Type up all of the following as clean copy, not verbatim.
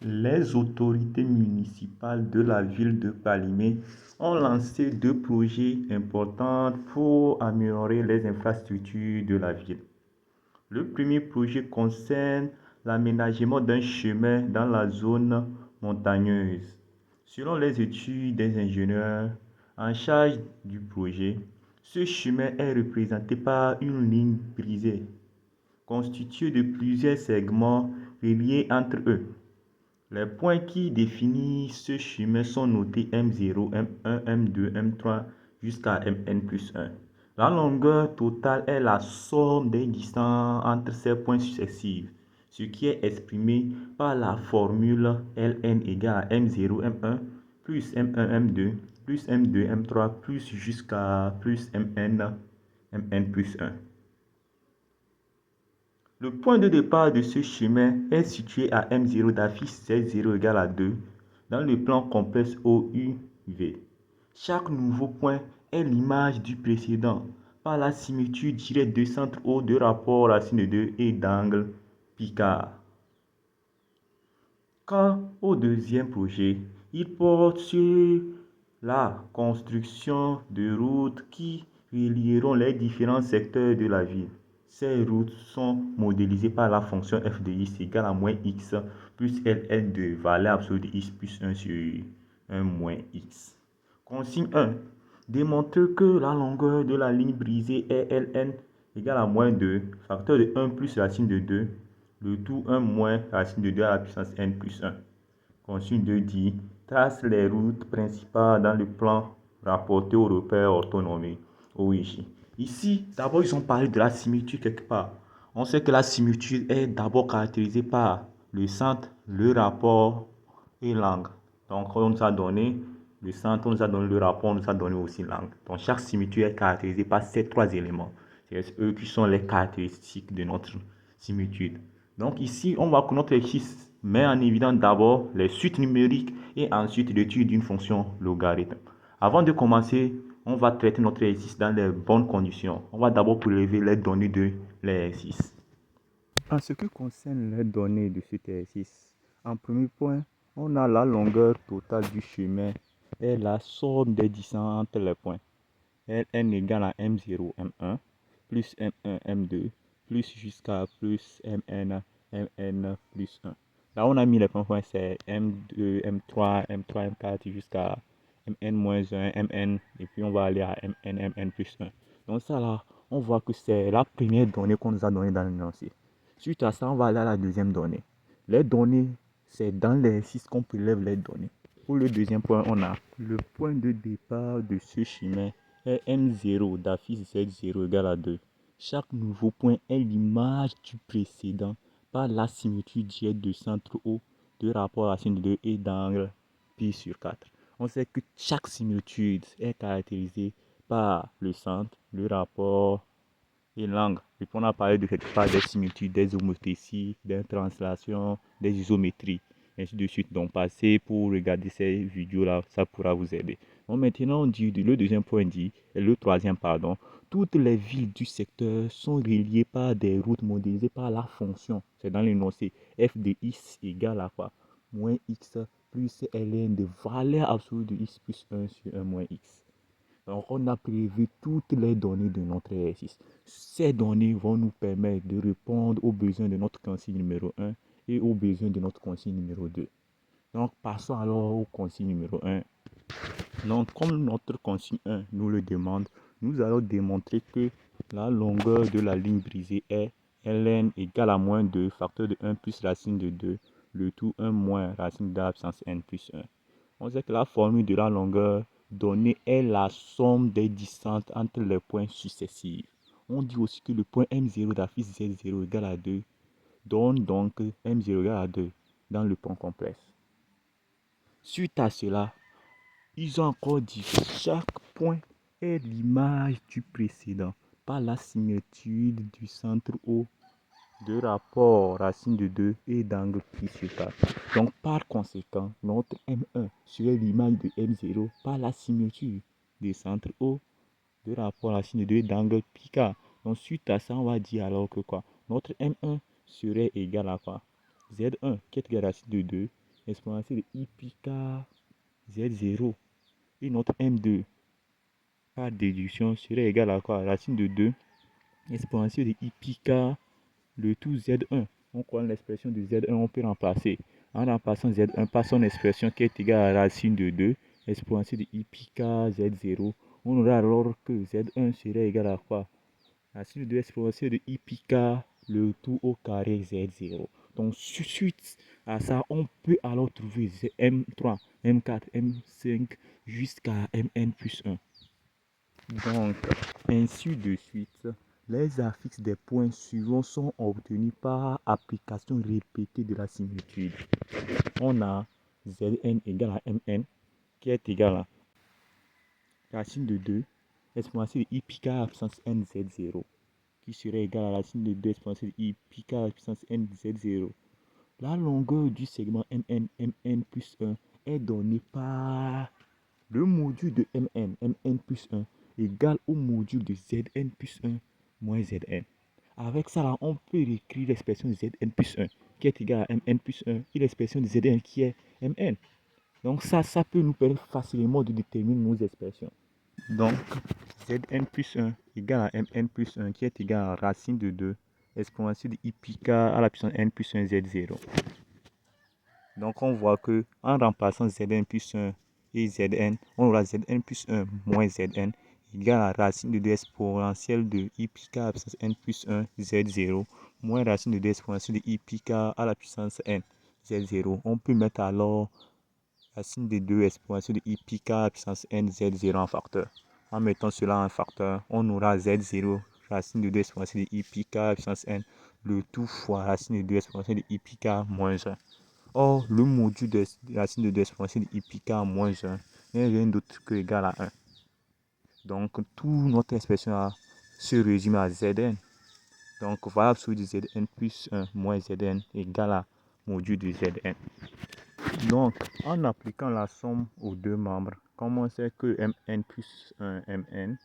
Les autorités municipales de la ville de Palimé ont lancé deux projets importants pour améliorer les infrastructures de la ville. Le premier projet concerne l'aménagement d'un chemin dans la zone montagneuse. Selon les études des ingénieurs en charge du projet, ce chemin est représenté par une ligne brisée, constituée de plusieurs segments reliés entre eux. Les points qui définissent ce chemin sont notés M0, M1, M2, M3 jusqu'à Mn plus 1. La longueur totale est la somme des distances entre ces points successifs, ce qui est exprimé par la formule Ln égale à M0, M1 plus M1, M2 plus M2, M3 plus jusqu'à plus Mn plus 1. Le point de départ de ce chemin est situé à M0 d'affiche Z0 égale à 2 dans le plan complexe OUV. Chaque nouveau point est l'image du précédent par la symétrie directe de centre O de rapport racine de 2 et d'angle Picard. Quant au deuxième projet, il porte sur la construction de routes qui relieront les différents secteurs de la ville. Ces routes sont modélisées par la fonction f de x égale à moins x plus ln de valeur absolue de x plus 1 sur 1 moins x. Consigne 1. Démontrer que la longueur de la ligne brisée est ln égale à moins 2, facteur de 1 plus racine de 2, le tout 1 moins racine de 2 à la puissance n plus 1. Consigne 2 dit, trace les routes principales dans le plan rapporté au repère orthonormé, OIG. Ici, d'abord, ils ont parlé de la symétrie quelque part. On sait que la symétrie est d'abord caractérisée par le centre, le rapport et l'angle. Donc, on nous a donné le centre, on nous a donné le rapport, on nous a donné aussi l'angle. Donc, chaque symétrie est caractérisée par ces trois éléments. C'est eux qui sont les caractéristiques de notre symétrie. Donc, ici, on voit que notre exercice met en évidence d'abord les suites numériques et ensuite l'étude d'une fonction logarithme. Avant de commencer, on va traiter notre exercice dans les bonnes conditions. On va d'abord prélever les données de l'exercice. En ce qui concerne les données de cet exercice, en premier point, on a la longueur totale du chemin et la somme des distances entre les points. Ln égale à M0, M1, plus M1, M2, plus jusqu'à plus Mn plus 1. Là, on a mis les points, c'est M2, M3, M3, M4 jusqu'à Mn-1, Mn, et puis on va aller à Mn plus 1. Donc ça là, on voit que c'est la première donnée qu'on nous a donnée dans l'énoncé. Suite à ça, on va aller à la deuxième donnée. Les données, c'est dans l'exercice qu'on prélève les données. Pour le deuxième point, on a le point de départ de ce chemin est M0 d'affiche Z0 égale à 2. Chaque nouveau point est l'image du précédent par la symétrie directe de centre O de rapport racine de 2 et d'angle pi sur 4. On sait que chaque similitude est caractérisée par le centre, le rapport et l'angle. Et puis on a parlé de quelque part des similitudes, des homothéties, des translations, des isométries, ainsi de suite. Donc passez pour regarder ces vidéos-là, ça pourra vous aider. Donc maintenant, on dit, le deuxième point dit, et le troisième, pardon, toutes les villes du secteur sont reliées par des routes modélisées par la fonction, c'est dans l'énoncé, f de x égale à quoi? Moins x plus ln de valeur absolue de x plus 1 sur 1 moins x. Donc, on a prévu toutes les données de notre exercice. Ces données vont nous permettre de répondre aux besoins de notre consigne numéro 1 et aux besoins de notre consigne numéro 2. Donc, passons alors au consigne numéro 1. Donc, comme notre consigne 1 nous le demande, nous allons démontrer que la longueur de la ligne brisée est ln égale à moins 2, facteur de 1 plus racine de 2, le tout 1 moins racine de l'absence n plus 1. On sait que la formule de la longueur donnée est la somme des distances entre les points successifs. On dit aussi que le point M0 d'affiche Z0 égale à 2 donne donc M0 égale à 2 dans le point complexe. Suite à cela, ils ont encore dit que chaque point est l'image du précédent par la symétrie du centre O de rapport racine de 2 et d'angle pi sur 4. Donc par conséquent, notre M1 serait l'image de M0 par la symétrie du centre O de rapport racine de 2 et d'angle pi 4. Donc suite à ça, on va dire alors que quoi? Notre M1 serait égal à quoi? Z1 qui est égal à racine de 2 exponentielle de I pi k Z0 et notre M2 par déduction serait égal à quoi? Racine de 2 exponentielle de I pi k le tout Z1. On connaît l'expression de Z1, on peut remplacer. En remplaçant Z1 par son expression qui est égale à racine de 2 exponentielle de I pi k Z0, on aura alors que Z1 serait égal à quoi? Racine de 2 exponentielle de I pi k le tout au carré Z0. Donc, suite à ça, on peut alors trouver M3, M4, M5 jusqu'à Mn plus 1. Donc, ainsi de suite, les affixes des points suivants sont obtenus par application répétée de la similitude. On a Zn égale à Mn qui est égal à racine de 2 exponentielle de I pi k à puissance n Z0 qui serait égal à la racine de 2 exponentielle de I pi k à puissance n Z0. La longueur du segment Mn plus 1 est donnée par le module de Mn plus 1 égale au module de Zn plus 1 moins Zn. Avec ça, là, on peut écrire l'expression de Zn plus 1 qui est égale à Mn plus 1 et l'expression de Zn qui est Mn. Donc ça peut nous permettre facilement de déterminer nos expressions. Donc, Zn plus 1 égale à Mn plus 1 qui est égal à racine de 2 exponentielle de I pi k à la puissance n plus 1 Z0. Donc, on voit que en remplaçant Zn plus 1 et Zn, on aura Zn plus 1 moins Zn égale à racine de 2 exponentielle de I pi k à la puissance n plus 1 Z0 moins racine de 2 exponentielle de I pi k à la puissance n Z0. On peut mettre alors racine de 2 exponentielle de I pi k à la puissance n Z0 en facteur. En mettant cela en facteur, on aura Z0 racine de 2 exponentielle de I pi k à la puissance n le tout fois racine de 2 exponentielle de I pi k moins 1. Or, le module de racine de 2 exponentielle de I pi k moins 1 n'est rien d'autre que égal à 1. Donc, toute notre expression se résume à Zn. Donc, valable sur du Zn plus 1 moins Zn égale à module de Zn. Donc, en appliquant la somme aux deux membres, comme on sait que Mn plus 1 Mn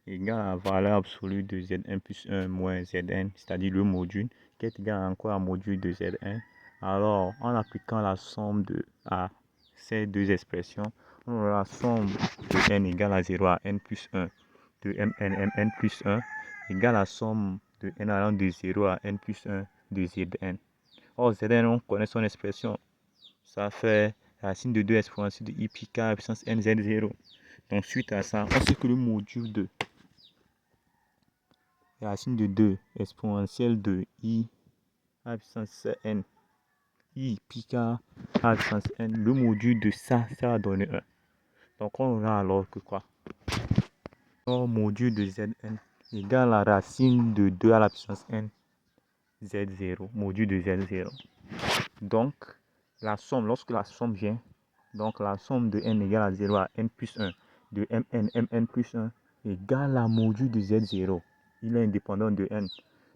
égale à la valeur absolue de Zn plus 1 moins Zn, c'est-à-dire le module, qui est égal à encore à module de Zn. Alors, en appliquant la somme à ces deux expressions, on aura la somme de n égale à 0 à n plus 1 de Mn plus 1 égale à la somme de n allant de 0 à n plus 1 de Zn. Or, Zn, on connaît son expression. Ça fait racine de 2 exponentielle de I pi k à la puissance n Z0. Donc, suite à ça, on sait que le module de racine de 2 exponentielle de I à la puissance n, I pi k à la puissance n, le module de ça va donner 1. Donc, on aura alors que quoi? Or, module de Zn égale à la racine de 2 à la puissance n Z0, module de Z0. Donc, la somme, lorsque la somme vient, donc la somme de n égale à 0 à n plus 1 de Mn plus 1 égale à module de Z0. Il est indépendant de n.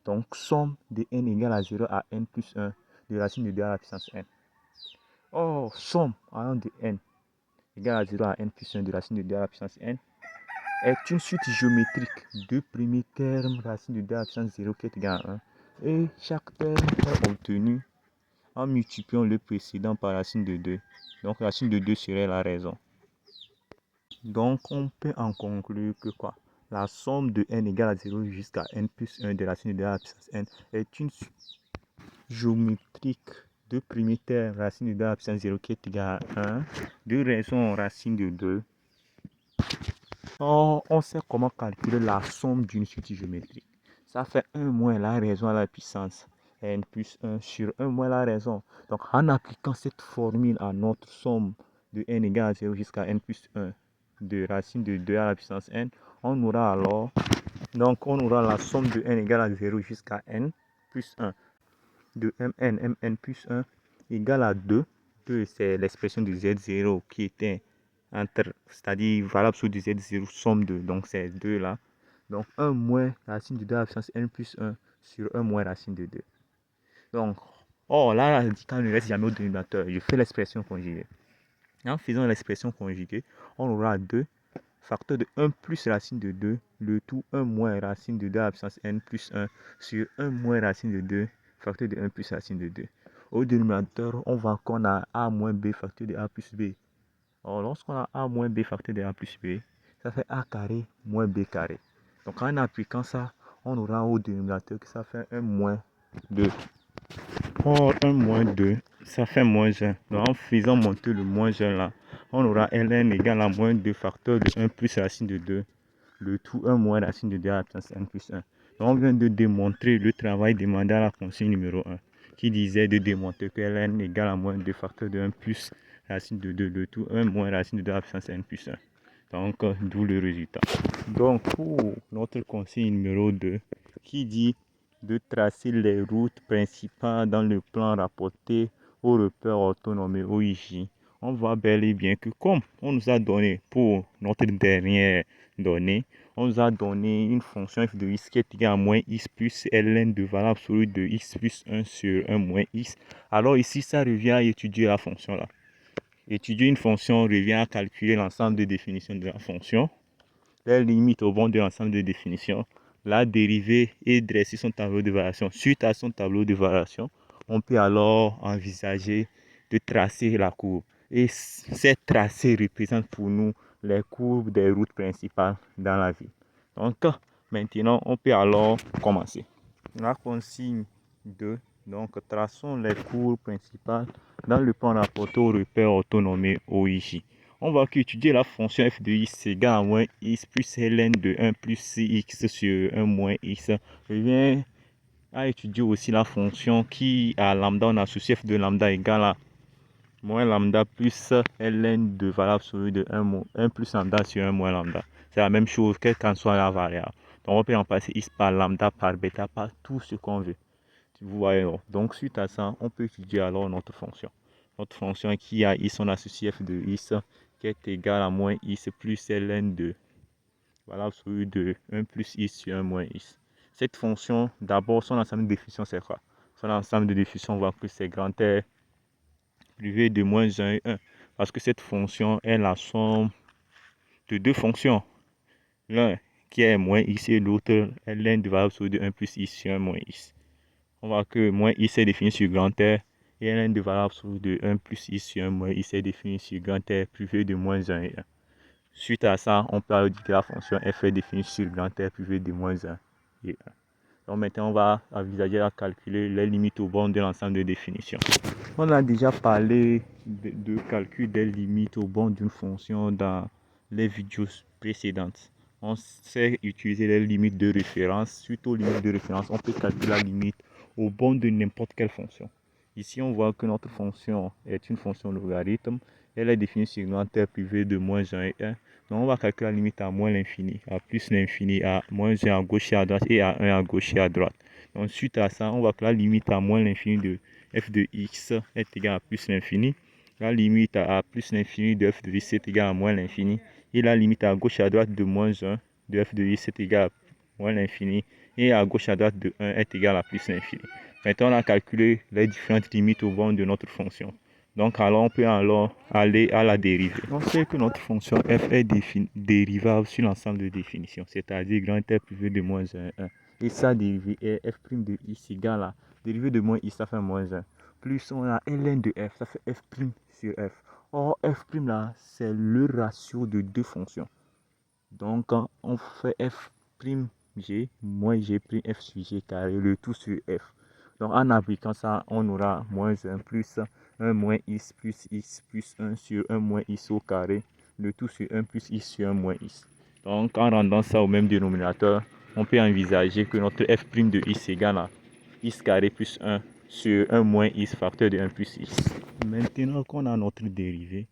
Donc, somme de n égale à 0 à n plus 1 de racine de 2 à la puissance n. Or, somme allant de n égale à 0 à n plus 1 de racine de 2 à la puissance n est une suite géométrique de premier terme racine de 2 à la puissance 0 qui est égal à 1. Et chaque terme est obtenu en multipliant le précédent par racine de 2. Donc, racine de 2 serait la raison. Donc, on peut en conclure que quoi? La somme de n égale à 0 jusqu'à n plus 1 de racine de 2 à la puissance n est une suite géométrique de premier terme racine de 2 à la puissance 0 qui est égal à 1 de raison racine de 2. Or, on sait comment calculer la somme d'une suite géométrique. Ça fait 1 moins la raison à la puissance n plus 1 sur 1 moins la raison. Donc, en appliquant cette formule à notre somme de n égale à 0 jusqu'à n plus 1 de racine de 2 à la puissance n, on aura alors, donc on aura la somme de n égale à 0 jusqu'à n plus 1 de Mn plus 1 égale à 2. 2, c'est l'expression de Z0 qui était c'est-à-dire valable sur du Z0 somme 2. Donc, c'est 2 là. Donc, 1 moins racine de 2 à la puissance n plus 1 sur 1 moins racine de 2. Donc, là, la radicale ne reste jamais au dénominateur. Je fais l'expression conjuguée. En faisant l'expression conjuguée, on aura 2 facteur de 1 plus racine de 2, le tout 1 moins racine de 2 à la puissance n plus 1 sur 1 moins racine de 2, facteur de 1 plus racine de 2. Au dénominateur, on voit qu'on a A moins B facteur de A plus B. Alors, lorsqu'on a A moins B facteur de A plus B, ça fait A carré moins B carré. Donc, en appliquant ça, on aura au dénominateur que ça fait 1 moins 2. Or, 1 moins 2, ça fait moins 1. Donc, en faisant monter le moins 1 là, on aura ln égale à moins 2 facteur de 1 plus racine de 2. Le tout 1 moins racine de 2 à la puissance n plus 1. Donc, on vient de démontrer le travail demandé à la consigne numéro 1, qui disait de démontrer que ln égale à moins 2 facteur de 1 plus racine de 2. Le tout 1 moins racine de 2 à la puissance n plus 1. Donc, d'où le résultat. Donc, pour notre consigne numéro 2, qui dit de tracer les routes principales dans le plan rapporté au repère orthonormé OIJ, on voit bel et bien que comme on nous a donné pour notre dernière donnée, on nous a donné une fonction f de x qui est égale à moins x plus ln de valeur absolue de x plus 1 sur 1 moins x. Alors ici, ça revient à étudier la fonction là. Étudier une fonction revient à calculer l'ensemble de définitions de la fonction, les limites au bon de l'ensemble de définitions, la dérivée et dresser son tableau de variation. Suite à son tableau de variation, on peut alors envisager de tracer la courbe. Et ces tracés représentent pour nous les courbes des routes principales dans la ville. Donc, maintenant, on peut alors commencer. La consigne 2. Donc, traçons les courbes principales dans le plan rapporté au repère orthonormé OIJ. On va étudier la fonction f de x égale à moins x plus ln de 1 plus x sur 1 moins x. Revient à étudier aussi la fonction qui à lambda, on associe f de lambda égale à moins lambda plus ln de valeur absolue de 1 plus lambda sur 1 moins lambda. C'est la même chose, quelle qu'en soit la variable. Donc on peut remplacer x par lambda, par bêta, par tout ce qu'on veut. Vous voyez, donc suite à ça, on peut étudier alors notre fonction. Notre fonction qui a x, on associe f de x qui est égal à moins x plus ln de valeur absolue de 1 plus x sur 1 moins x. Cette fonction, d'abord, son ensemble de définitions, c'est quoi? Son ensemble de définitions, on voit que c'est grand R privé de moins 1 et 1. Parce que cette fonction est la somme de deux fonctions. L'un qui est moins x et l'autre est ln de valeur absolue de 1 plus x sur 1 moins x. On voit que moins x est défini sur grand R et ln de valeur absolue de 1 plus x sur 1 moins x est défini sur grand R privé de moins 1 et 1. Suite à ça, on peut alors dire que la fonction f est définie sur grand R privé de moins 1 et 1. Donc maintenant, on va envisager à calculer les limites aux bornes de l'ensemble de définitions. On a déjà parlé de calcul des limites aux bornes d'une fonction dans les vidéos précédentes. On sait utiliser les limites de référence. Suite aux limites de référence, on peut calculer la limite aux bornes de n'importe quelle fonction. Ici, on voit que notre fonction est une fonction logarithme. Elle est définie sur grand R privé de moins 1 et 1. Donc, on va calculer la limite à moins l'infini, à plus l'infini, à moins 1 à gauche et à droite et à 1 à gauche et à droite. Donc, suite à ça, on va calculer la limite à moins l'infini de f de x est égal à plus l'infini. La limite à plus l'infini de f de x est égal à moins l'infini. Et la limite à gauche et à droite de moins 1 de f de x est égal à moins l'infini. Et à gauche et à droite de 1 est égal à plus l'infini. Maintenant, on a calculé les différentes limites aux bornes de notre fonction. Donc, alors, on peut alors aller à la dérivée. On sait que notre fonction f est dérivable sur l'ensemble de définitions, c'est-à-dire grand R privé de moins 1, 1. Et sa dérivée est f' de x égale à dérivée de moins x, ça fait moins 1. Plus on a ln de f, ça fait f' sur f. Or, f' là, c'est le ratio de deux fonctions. Donc, quand on fait f'g moins g' f sur g carré, le tout sur f. Donc, en appliquant ça, on aura moins 1 plus 1 moins x plus 1 sur 1 moins x au carré, le tout sur 1 plus x sur 1 moins x. Donc, en rendant ça au même dénominateur, on peut envisager que notre f' de x égale à x carré plus 1 sur 1 moins x facteur de 1 plus x. Maintenant qu'on a notre dérivée,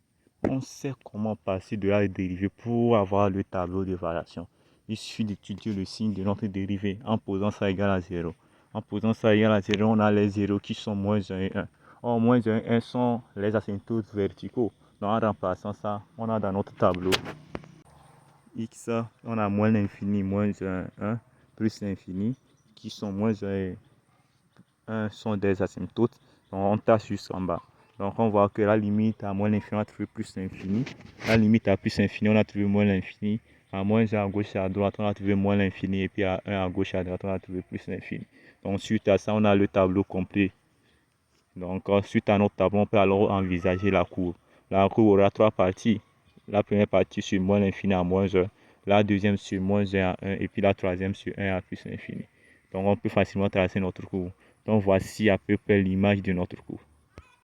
on sait comment passer de la dérivée pour avoir le tableau de variation. Il suffit d'étudier le signe de notre dérivée en posant ça égal à 0. En posant ça égal à 0, on a les 0 qui sont moins 1 et 1. Or, moins 1 et 1 sont les asymptotes verticaux. Donc, en remplaçant ça, on a dans notre tableau x, on a moins l'infini, moins 1, 1, plus l'infini, qui sont moins 1 et 1 sont des asymptotes. Donc, on tasse juste en bas. Donc, on voit que la limite à moins l'infini, on a trouvé plus l'infini. La limite à plus l'infini, on a trouvé moins l'infini. À moins 1 à gauche et à droite, on a trouvé moins l'infini. Et puis à 1 à gauche et à droite, on a trouvé plus l'infini. Donc, suite à ça, on a le tableau complet Donc, suite à notre tableau, on peut alors envisager la courbe. La courbe aura trois parties. La première partie sur moins l'infini à moins 1, la deuxième sur moins 1 à 1 et puis la troisième sur 1 à plus l'infini. Donc, on peut facilement tracer notre courbe. Donc, voici à peu près l'image de notre courbe.